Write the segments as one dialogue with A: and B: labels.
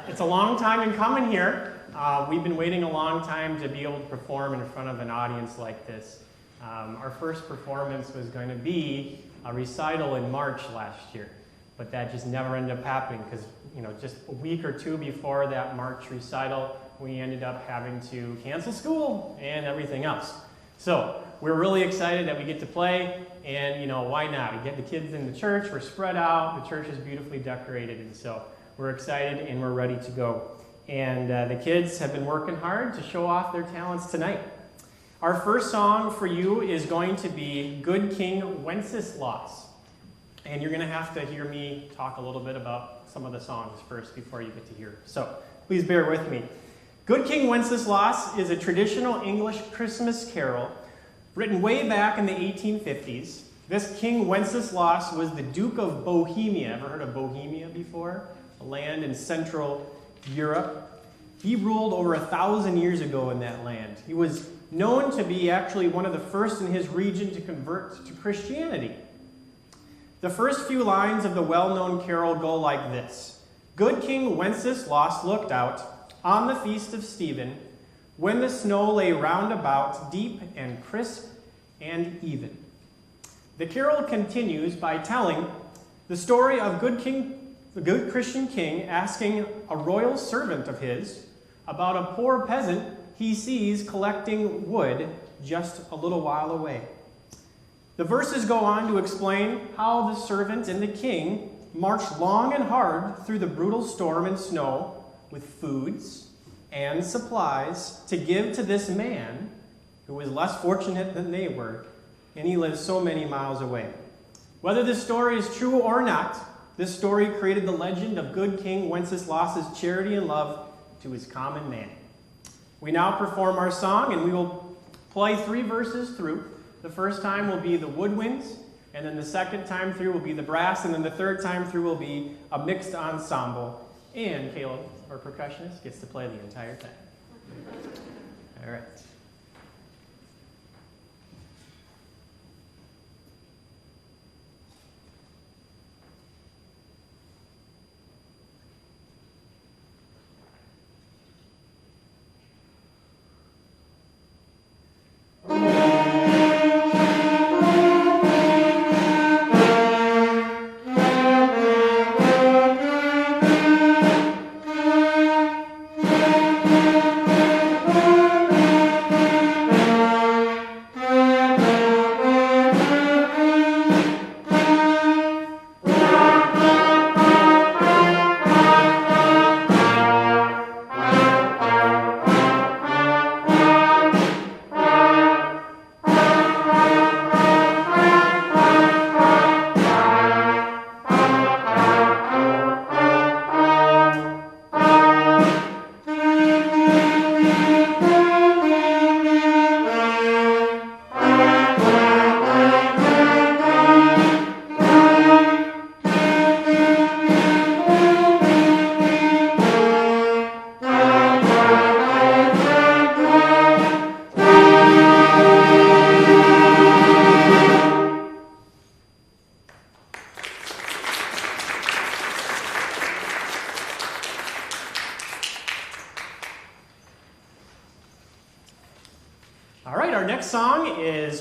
A: It's a long time in coming here. We've been waiting a long time to be able to perform in front of an audience like this. Our first performance was going to be a recital in March last year, but that just never ended up happening because, just a week or two before that March recital, we ended up having to cancel school and everything else. So we're really excited that we get to play, and why not? We get the kids in the church, we're spread out, the church is beautifully decorated, and so we're excited and we're ready to go. And the kids have been working hard to show off their talents tonight. Our first song for you is going to be Good King Wenceslas. And you're going to have to hear me talk a little bit about some of the songs first before you get to hear it. So please bear with me. Good King Wenceslas is a traditional English Christmas carol written way back in the 1850s. This King Wenceslas was the Duke of Bohemia. Ever heard of Bohemia before? A land in Central Europe. He ruled over 1,000 years ago in that land. He was known to be actually one of the first in his region to convert to Christianity. The first few lines of the well-known carol go like this. Good King Wenceslas looked out on the feast of Stephen when the snow lay round about, deep and crisp and even. The carol continues by telling the story of the good Christian king asking a royal servant of his about a poor peasant he sees collecting wood just a little while away. The verses go on to explain how the servant and the king marched long and hard through the brutal storm and snow with foods and supplies to give to this man who was less fortunate than they were, and he lived so many miles away. Whether this story is true or not, this story created the legend of good King Wenceslas's charity and love to his common man. We now perform our song, and we will play 3 verses through. The first time will be the woodwinds, and then the second time through will be the brass, and then the third time through will be a mixed ensemble. And Caleb, our percussionist, gets to play the entire time. All right.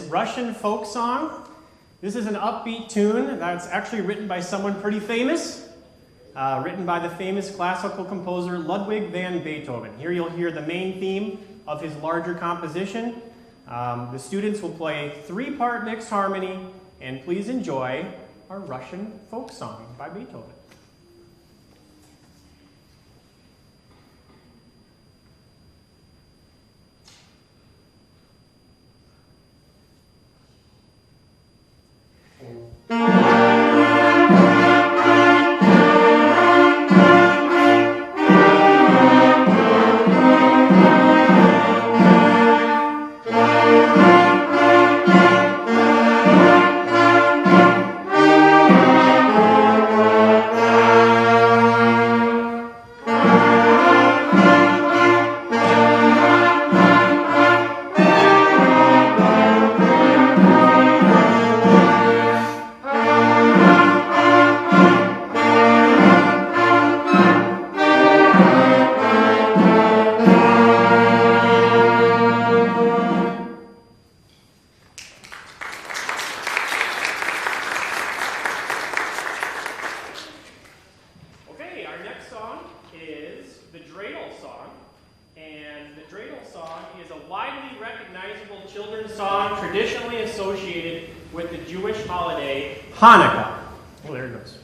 A: Russian folk song. This is an upbeat tune that's actually written by someone pretty famous, written by the famous classical composer Ludwig van Beethoven. Here you'll hear the main theme of his larger composition. The students will play 3-part mixed harmony, and please enjoy our Russian folk song by Beethoven. is a widely recognizable children's song traditionally associated with the Jewish holiday Hanukkah. Oh, there it goes.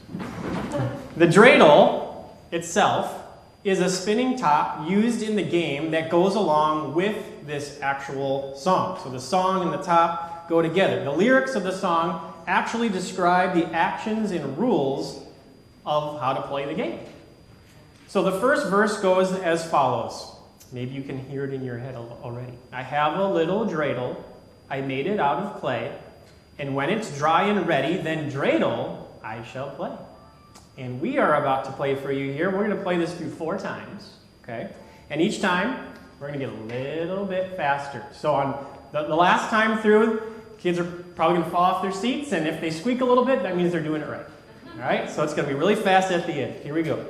A: The dreidel itself is a spinning top used in the game that goes along with this actual song. So the song and the top go together. The lyrics of the song actually describe the actions and rules of how to play the game. So the first verse goes as follows. Maybe you can hear it in your head already. I have a little dreidel. I made it out of clay. And when it's dry and ready, then dreidel I shall play. And we are about to play for you here. We're going to play this through 4 times. Okay? And each time, we're going to get a little bit faster. So on the last time through, kids are probably going to fall off their seats. And if they squeak a little bit, that means they're doing it right. All right? So it's going to be really fast at the end. Here we go.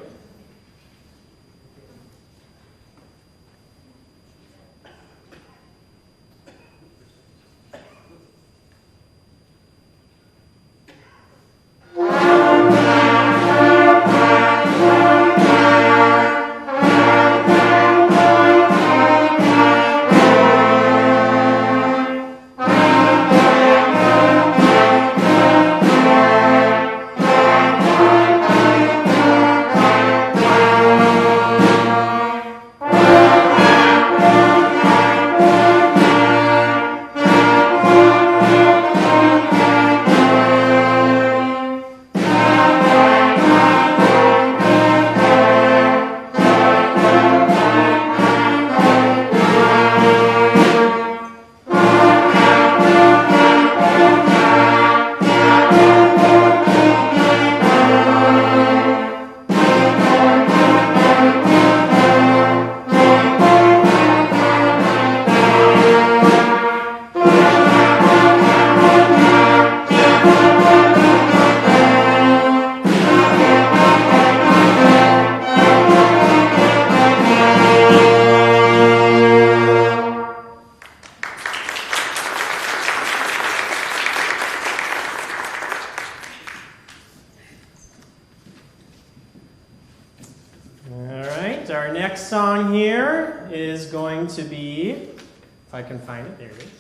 A: Our next song here is going to be, if I can find it, there it is,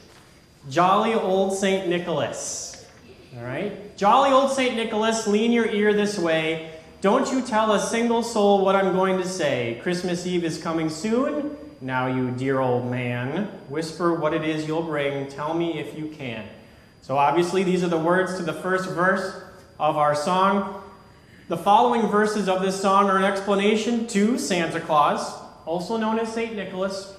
A: Jolly Old St. Nicholas. All right? Jolly Old St. Nicholas, lean your ear this way. Don't you tell a single soul what I'm going to say. Christmas Eve is coming soon. Now, you dear old man, whisper what it is you'll bring. Tell me if you can. So obviously, these are the words to the first verse of our song. The following verses of this song are an explanation to Santa Claus, also known as St. Nicholas,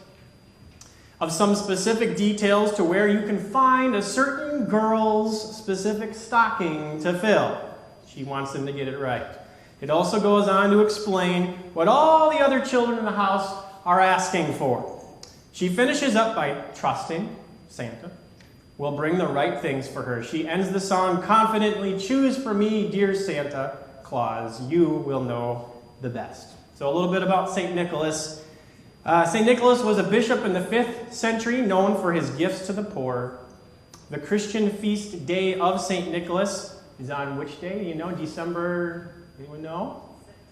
A: of some specific details to where you can find a certain girl's specific stocking to fill. She wants them to get it right. It also goes on to explain what all the other children in the house are asking for. She finishes up by trusting Santa will bring the right things for her. She ends the song confidently, choose for me, dear Santa Claus, you will know the best. So a little bit about St. Nicholas. St. Nicholas was a bishop in the 5th century, known for his gifts to the poor. The Christian feast day of St. Nicholas is on which day? You know, December, anyone know?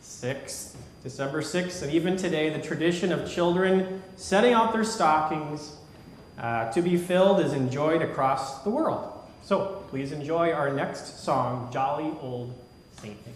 A: 6th. December 6th. And even today, the tradition of children setting out their stockings to be filled is enjoyed across the world. So please enjoy our next song, Jolly Old St. Nicholas.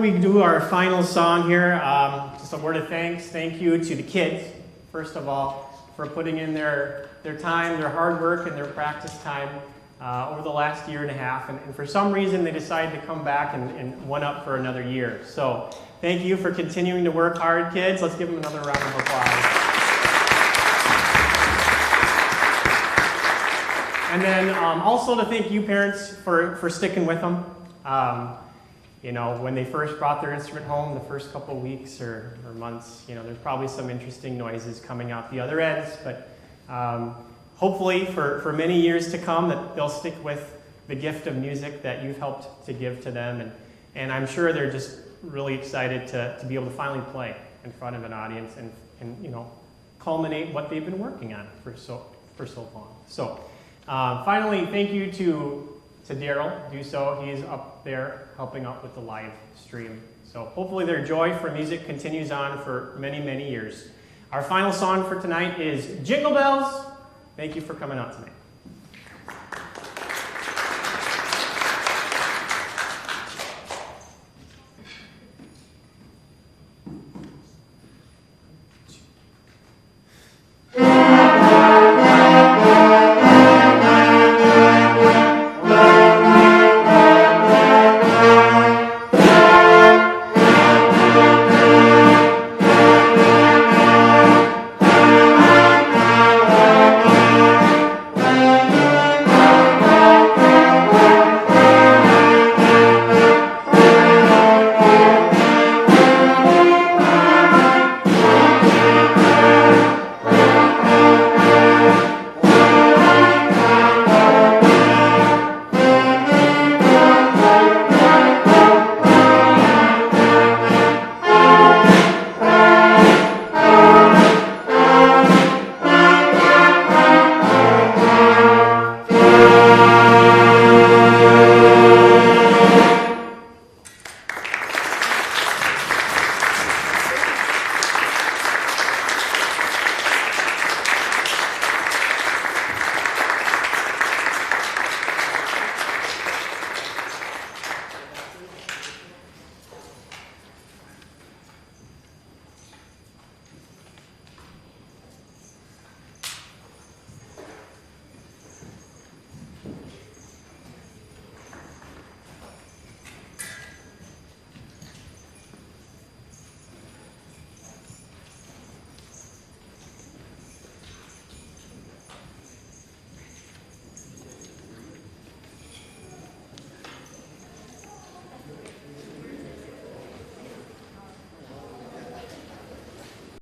A: we do our final song here, just a word of thanks. Thank you to the kids, first of all, for putting in their time, their hard work, and their practice time over the last year and a half. And for some reason, they decided to come back and one up for another year. So thank you for continuing to work hard, kids. Let's give them another round of applause. And then also to thank you parents for sticking with them. You know, when they first brought their instrument home, the first couple weeks or months, you know, there's probably some interesting noises coming out the other ends, but hopefully for many years to come that they'll stick with the gift of music that you've helped to give to them. And I'm sure they're just really excited to be able to finally play in front of an audience and you know, culminate what they've been working on for so long. So finally, thank you to Dreidel Song. He's up there helping out with the live stream. So hopefully their joy for music continues on for many, many years. Our final song for tonight is Jingle Bells. Thank you for coming out tonight.